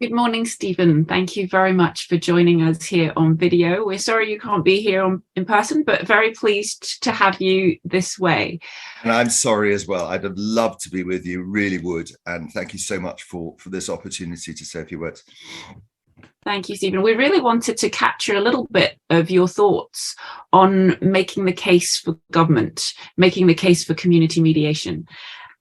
Good morning, Stephen. Thank you very much for joining us here on video. We're sorry you can't be here in person, but very pleased to have you this way. And I'm sorry as well. I'd have loved to be with you, really would. And thank you so much for this opportunity to say a few words. Thank you, Stephen. We really wanted to capture a little bit of your thoughts on making the case for government, making the case for community mediation.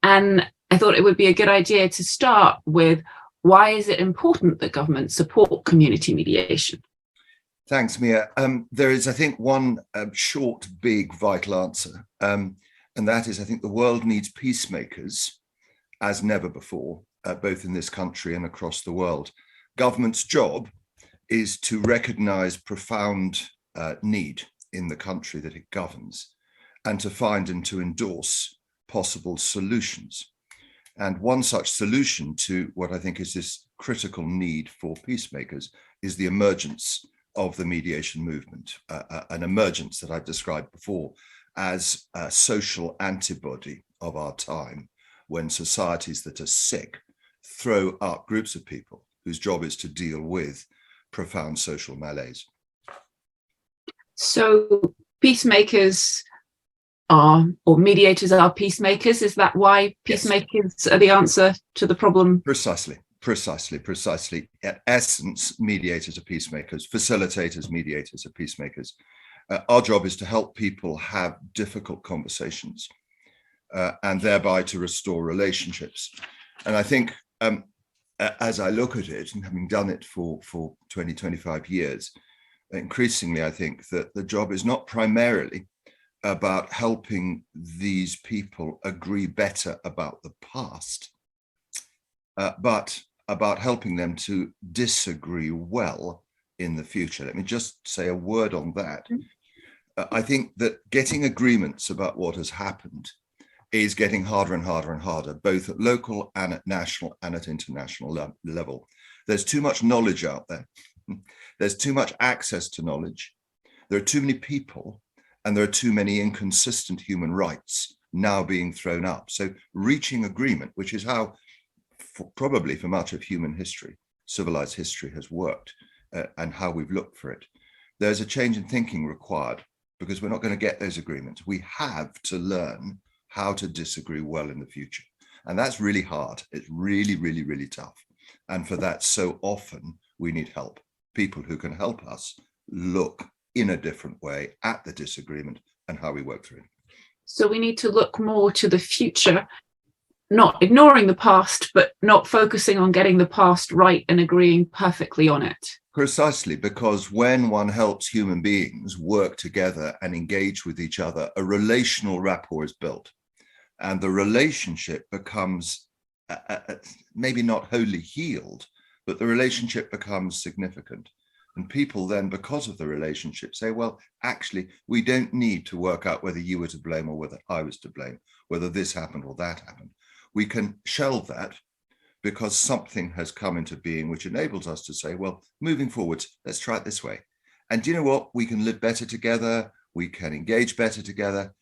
And I thought it would be a good idea to start with, why is it important that government support community mediation? Thanks, Mia. There is, I think, one short, big, vital answer. And that is, I think the world needs peacemakers as never before, both in this country and across the world. Government's job is to recognize profound need in the country that it governs and to find and to endorse possible solutions. And one such solution to what I think is this critical need for peacemakers is the emergence of the mediation movement, an emergence that I've described before as a social antibody of our time, when societies that are sick throw up groups of people whose job is to deal with profound social malaise. So peacemakers are, or mediators are peacemakers. Is that why peacemakers are the answer to the problem? Precisely. At essence, mediators are peacemakers, facilitators, mediators are peacemakers. Our job is to help people have difficult conversations and thereby to restore relationships. And I think as I look at it, and having done it for 20, 25 years, increasingly, I think that the job is not primarily about helping these people agree better about the past, but about helping them to disagree well in the future. Let me just say a word on that. I think that getting agreements about what has happened is getting harder and harder and harder, both at local and at national and at international level. There's too much knowledge out there. There's too much access to knowledge. There are too many people, and there are too many inconsistent human rights now being thrown up. So reaching agreement, which is how probably for much of human history, civilized history has worked, and how we've looked for it. There's a change in thinking required, because we're not going to get those agreements. We have to learn how to disagree well in the future. And that's really hard. It's really, really, really tough. And for that, so often we need help. People who can help us look in a different way at the disagreement and how we work through it. So we need to look more to the future, not ignoring the past, but not focusing on getting the past right and agreeing perfectly on it. Precisely, because when one helps human beings work together and engage with each other, a relational rapport is built. And the relationship becomes maybe not wholly healed, but the relationship becomes significant. And people then, because of the relationship, say, well, actually, we don't need to work out whether you were to blame or whether I was to blame, whether this happened or that happened. We can shelve that because something has come into being which enables us to say, well, moving forward, let's try it this way. And do you know what? We can live better together. We can engage better together.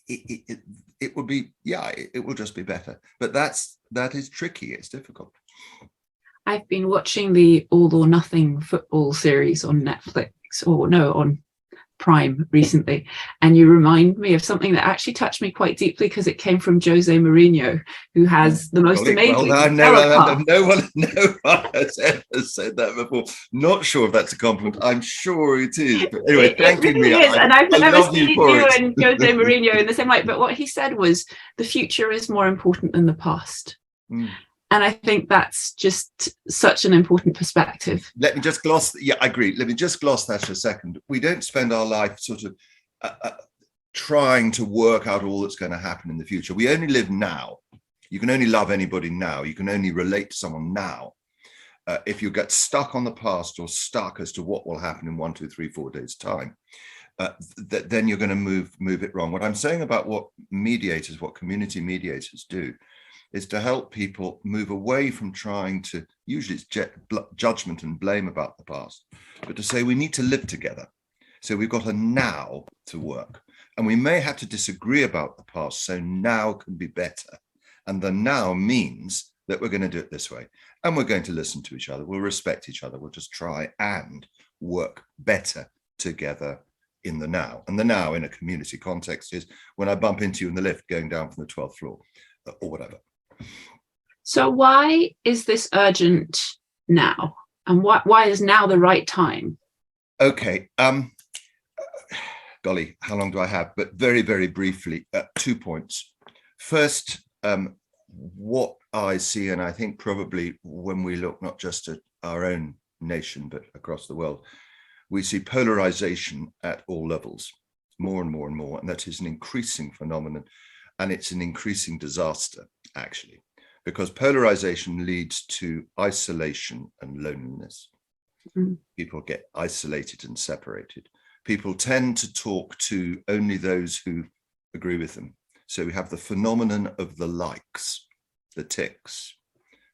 It will be, it will just be better. But that is tricky. It's difficult. I've been watching the All or Nothing football series on Netflix, or no, on Prime recently, and you remind me of something that actually touched me quite deeply, because it came from Jose Mourinho, who has the most amazing no one has ever said that before. Not sure if that's a compliment. I'm sure it is. But anyway, thank you, Mia. And I've never seen you and Jose Mourinho in the same light. But what he said was, the future is more important than the past. And I think that's just such an important perspective. Let me just gloss, I agree. Let me just gloss that for a second. We don't spend our life sort of trying to work out all that's going to happen in the future. We only live now. You can only love anybody now. You can only relate to someone now. If you get stuck on the past or stuck as to what will happen in 1, 2, 3, 4 days' time, then you're going to move it wrong. What I'm saying about what community mediators do, is to help people move away from trying to, usually it's judgment and blame about the past, but to say we need to live together. So we've got a now to work, and we may have to disagree about the past, so now can be better. And the now means that we're going to do it this way. And we're going to listen to each other. We'll respect each other. We'll just try and work better together in the now. And the now in a community context is when I bump into you in the lift going down from the 12th floor or whatever. So why is this urgent now? And why is now the right time? Okay. Golly, how long do I have? But very, very briefly, 2 points. First, what I see, and I think probably when we look not just at our own nation, but across the world, we see polarization at all levels, more and more and more. And that is an increasing phenomenon. And it's an increasing disaster, actually, because polarization leads to isolation and loneliness. People get isolated and separated. People tend to talk to only those who agree with them. So we have the phenomenon of the likes, the ticks.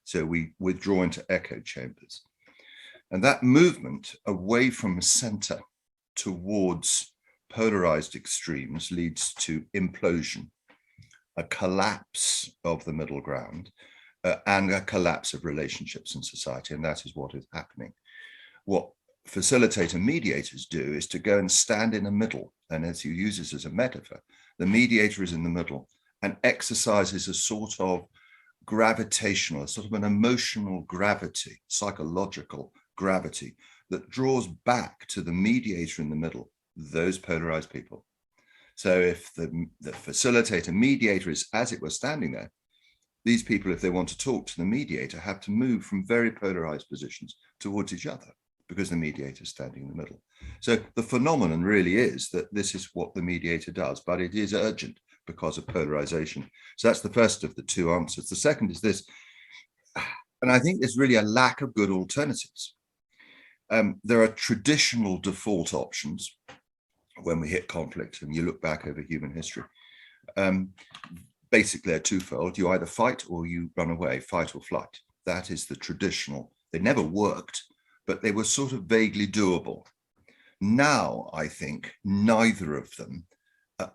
So we withdraw into echo chambers. And that movement away from center towards polarized extremes leads to implosion, a collapse of the middle ground, and a collapse of relationships in society. And that is what is happening. What facilitator mediators do is to go and stand in the middle. And as you use this as a metaphor, the mediator is in the middle and exercises a sort of gravitational, a sort of an emotional gravity, psychological gravity that draws back to the mediator in the middle, those polarized people. So if the facilitator mediator is, as it were, standing there, these people, if they want to talk to the mediator, have to move from very polarized positions towards each other because the mediator is standing in the middle. So the phenomenon really is that this is what the mediator does, but it is urgent because of polarization. So that's the first of the two answers. The second is this, and I think there's really a lack of good alternatives. There are traditional default options when we hit conflict, and you look back over human history. Basically, they're twofold. You either fight or you run away, fight or flight. That is the traditional. They never worked, but they were sort of vaguely doable. Now, I think neither of them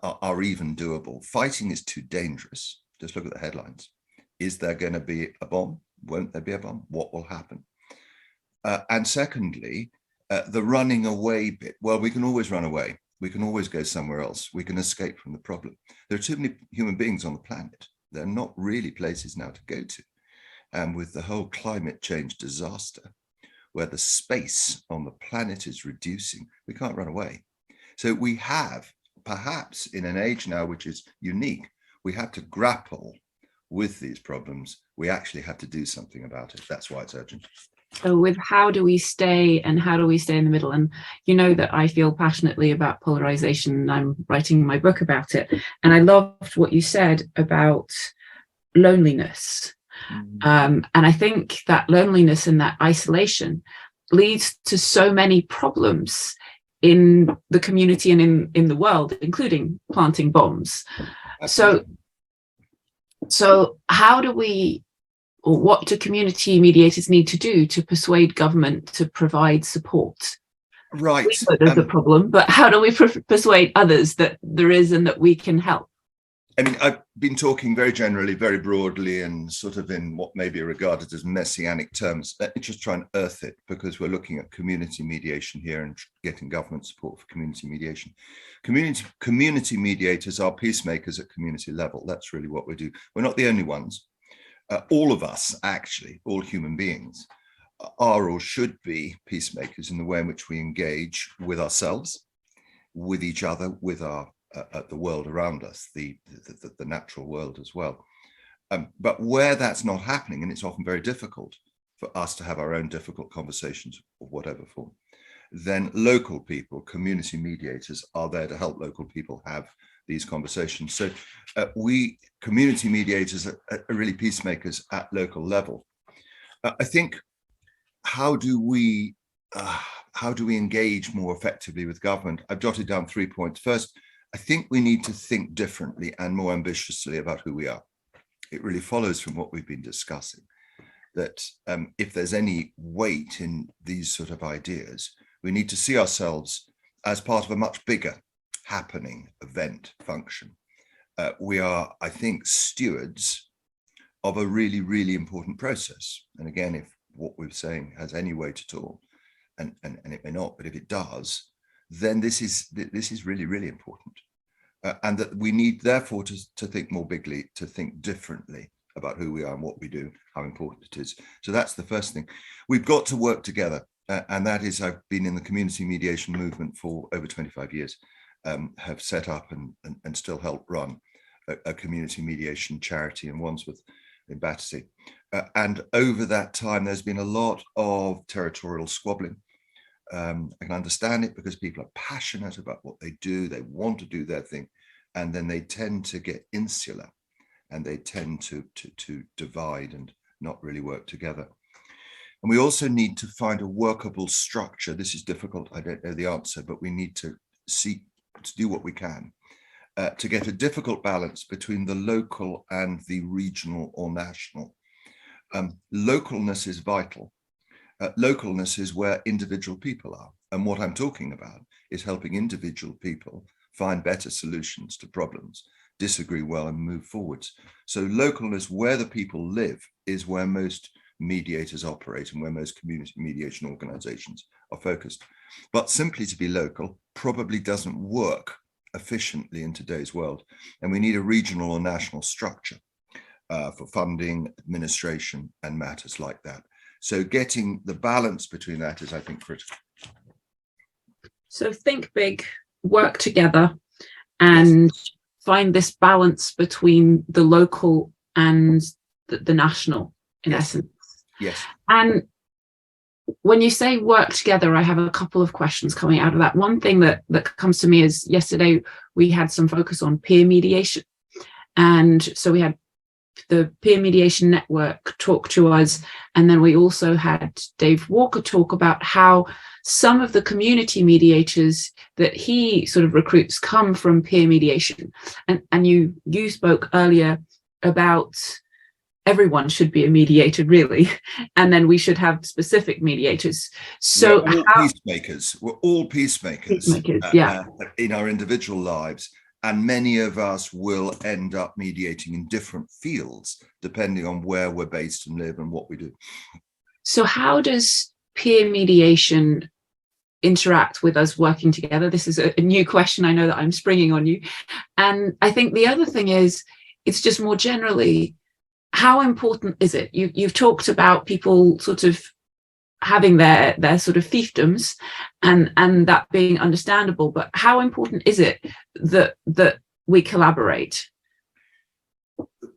are even doable. Fighting is too dangerous. Just look at the headlines. Is there going to be a bomb? Won't there be a bomb? What will happen? And secondly, the running away bit. Well, we can always run away. We can always go somewhere else. We can escape from the problem. There are too many human beings on the planet. There are not really places now to go to. And with the whole climate change disaster, where the space on the planet is reducing, we can't run away. So we have, perhaps in an age now which is unique, we have to grapple with these problems. We actually have to do something about it. That's why it's urgent. So with how do we stay and how do we stay in the middle? And you know that I feel passionately about polarization and I'm writing my book about it. And I loved what you said about loneliness. And I think that loneliness and that isolation leads to so many problems in the community and in the world, including planting bombs. Absolutely. So how do we, or what do community mediators need to do to persuade government to provide support? Right. We know there's a problem, but how do we persuade others that there is and that we can help? I mean, I've been talking very generally, very broadly, and sort of in what may be regarded as messianic terms. Let me just try and earth it, because we're looking at community mediation here and getting government support for community mediation. Community mediators are peacemakers at community level. That's really what we do. We're not the only ones. All of us, actually, all human beings, are or should be peacemakers in the way in which we engage with ourselves, with each other, with our the world around us, the natural world as well. But where that's not happening, and it's often very difficult for us to have our own difficult conversations of whatever form, then local people, community mediators, are there to help local people have these conversations. So we community mediators are really peacemakers at local level. I think, how do we engage more effectively with government? I've jotted down 3 points. First, I think we need to think differently and more ambitiously about who we are. It really follows from what we've been discussing that if there's any weight in these sort of ideas, we need to see ourselves as part of a much bigger happening, event, function. We are, I think, stewards of a really, really important process. And again, if what we're saying has any weight at all, and it may not, but if it does, then this is really, really important. And that we need, therefore, to think more bigly, to think differently about who we are and what we do, how important it is. So that's the first thing. We've got to work together. And that is, I've been in the community mediation movement for over 25 years, have set up and still help run a community mediation charity in Wandsworth, in Battersea. And over that time, there's been a lot of territorial squabbling. I can understand it because people are passionate about what they do. They want to do their thing. And then they tend to get insular and they tend to divide and not really work together. And we also need to find a workable structure. This is difficult. I don't know the answer, but we need to seek to do what we can to get a difficult balance between the local and the regional or national. Localness is vital. Localness is where individual people are. And what I'm talking about is helping individual people find better solutions to problems, disagree well and move forwards. So localness, where the people live, is where most mediators operate and where most community mediation organizations are focused. But simply to be local probably doesn't work efficiently in today's world. And we need a regional or national structure for funding, administration, and matters like that. So getting the balance between that is, I think, critical. So think big, work together, and yes, find this balance between the local and the national, in yes, essence. Yes. And when you say work together, I have a couple of questions coming out of that. One thing that comes to me is yesterday we had some focus on peer mediation. And so we had the Peer Mediation Network talk to us, and then we also had Dave Walker talk about how some of the community mediators that he sort of recruits come from peer mediation. And you spoke earlier about everyone should be a mediator, really, and then we should have specific mediators. So we're all peacemakers. We're all peacemakers, yeah, in our individual lives. And many of us will end up mediating in different fields, depending on where we're based and live and what we do. So how does peer mediation interact with us working together? This is a new question. I know that I'm springing on you. And I think the other thing is, it's just more generally, how important is it? You've talked about people sort of having their sort of fiefdoms and that being understandable, but how important is it that we collaborate?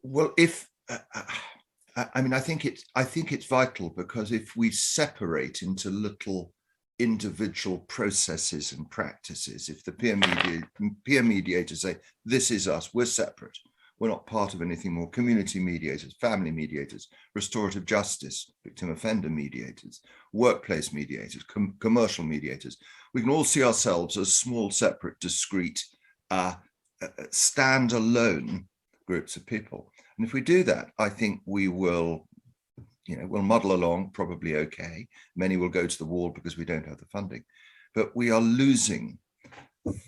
Well, if I mean, I think it's vital, because if we separate into little individual processes and practices, if the peer mediators say, this is us, we're separate, we're not part of anything more, community mediators, family mediators, restorative justice, victim offender mediators, workplace mediators, commercial mediators, we can all see ourselves as small, separate, discrete, stand-alone groups of people. And if we do that, I think we will, we'll muddle along probably okay. Many will go to the wall because we don't have the funding, but we are losing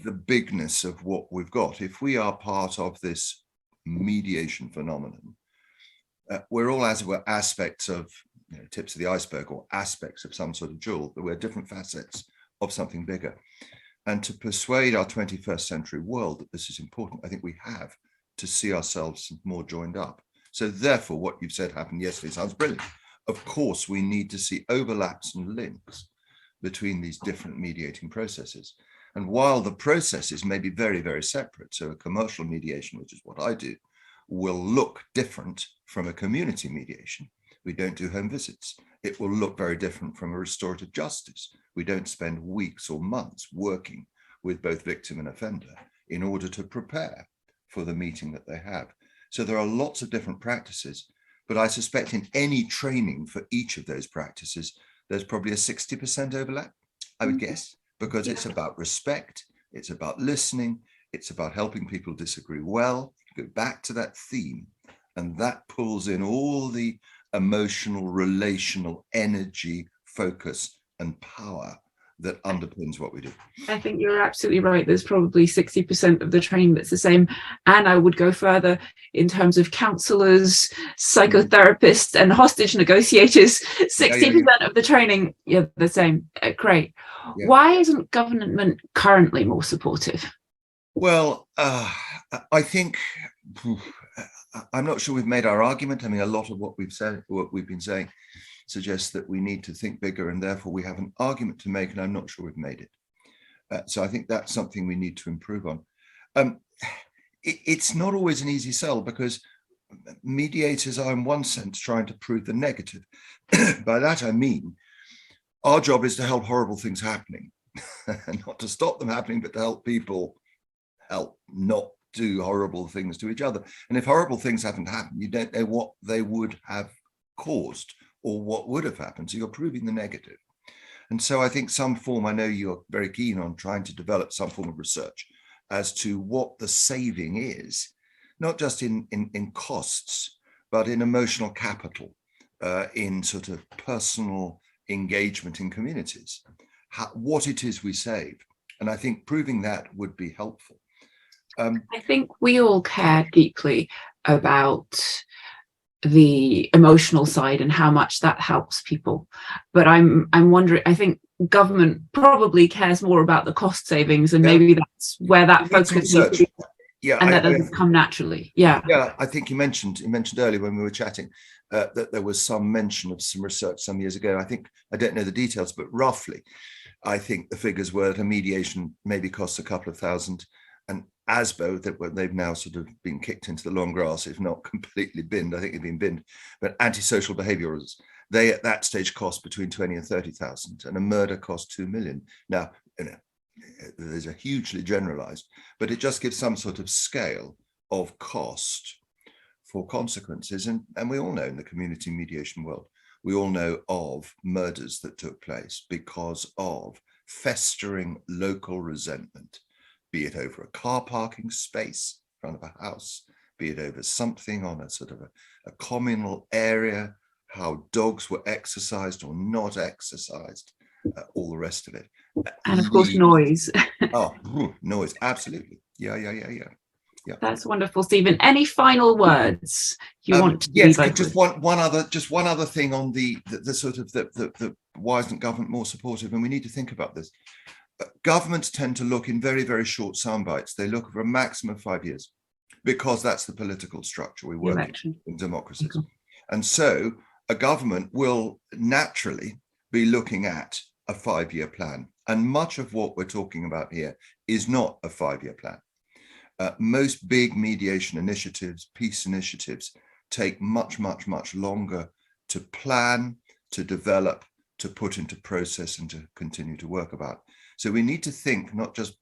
the bigness of what we've got. If we are part of this mediation phenomenon, we're all, as it were, aspects of, tips of the iceberg, or aspects of some sort of jewel, but we're different facets of something bigger. And to persuade our 21st century world that this is important, I think we have to see ourselves more joined up. So therefore, what you've said happened yesterday sounds brilliant. Of course, we need to see overlaps and links between these different mediating processes. And while the processes may be very, very separate, so a commercial mediation, which is what I do, will look different from a community mediation. We don't do home visits. It will look very different from a restorative justice. We don't spend weeks or months working with both victim and offender in order to prepare for the meeting that they have. So there are lots of different practices, but I suspect in any training for each of those practices, there's probably a 60% overlap, I would guess, because it's about respect, it's about listening, it's about helping people disagree well. Go back to that theme, and that pulls in all the emotional, relational energy, focus, and power that underpins what we do. I think you're absolutely right. There's probably 60% of the training that's the same. And I would go further in terms of counsellors, psychotherapists, and hostage negotiators. 60% of the training, the same. Great. Yeah. Why isn't government currently more supportive? Well, I think I'm not sure we've made our argument. I mean, a lot of what we've been saying suggests that we need to think bigger, and therefore we have an argument to make, and I'm not sure we've made it. So I think that's something we need to improve on. It's not always an easy sell, because mediators are in one sense trying to prove the negative. By that I mean, our job is to help horrible things happening, not to stop them happening, but to help people help not do horrible things to each other. And if horrible things haven't happened, you don't know what they would have caused or what would have happened. So you're proving the negative. And so I think some form, I know you're very keen on trying to develop some form of research as to what the saving is, not just in costs, but in emotional capital, in sort of personal engagement in communities, what it is we save. And I think proving that would be helpful. I think we all care deeply about the emotional side and how much that helps people, but I'm wondering, I think government probably cares more about the cost savings, and maybe that's where that focus needs to be. Yeah, and that doesn't come naturally. Yeah, I think you mentioned earlier when we were chatting that there was some mention of some research some years ago. I don't know the details, but roughly I think the figures were that a mediation maybe costs a couple of thousand, and ASBO, that they've now sort of been kicked into the long grass, if not completely binned. I think they've been binned, but antisocial behaviorists, they at that stage cost between 20 and 30,000, and a murder cost 2 million. Now, there's a hugely generalized, but it just gives some sort of scale of cost for consequences. And we all know in the community mediation world, we all know of murders that took place because of festering local resentment, be it over a car parking space in front of a house, be it over something on a sort of a communal area, how dogs were exercised or not exercised, all the rest of it. And of course, noise. Noise, absolutely. Yeah. That's wonderful, Stephen. Any final words you want to yes, leave just with? one other thing on the sort of the why isn't government more supportive? And we need to think about this. Governments tend to look in very, very short sound bites. They look for a maximum of 5 years, because that's the political structure we work in democracies. Okay. And so a government will naturally be looking at a 5-year plan. And much of what we're talking about here is not a 5-year plan. Most big mediation initiatives, peace initiatives, take much, much, much longer to plan, to develop, to put into process, and to continue to work about. So we need to think not just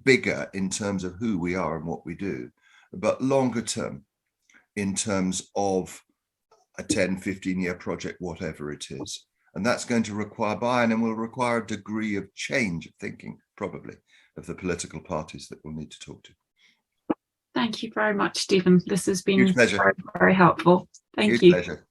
bigger in terms of who we are and what we do, but longer term in terms of a 10, 15-year project, whatever it is. And that's going to require buy-in, and will require a degree of change of thinking, probably, of the political parties that we'll need to talk to. Thank you very much, Stephen. This has been Huge pleasure. very, very helpful. Thank Huge you. Pleasure.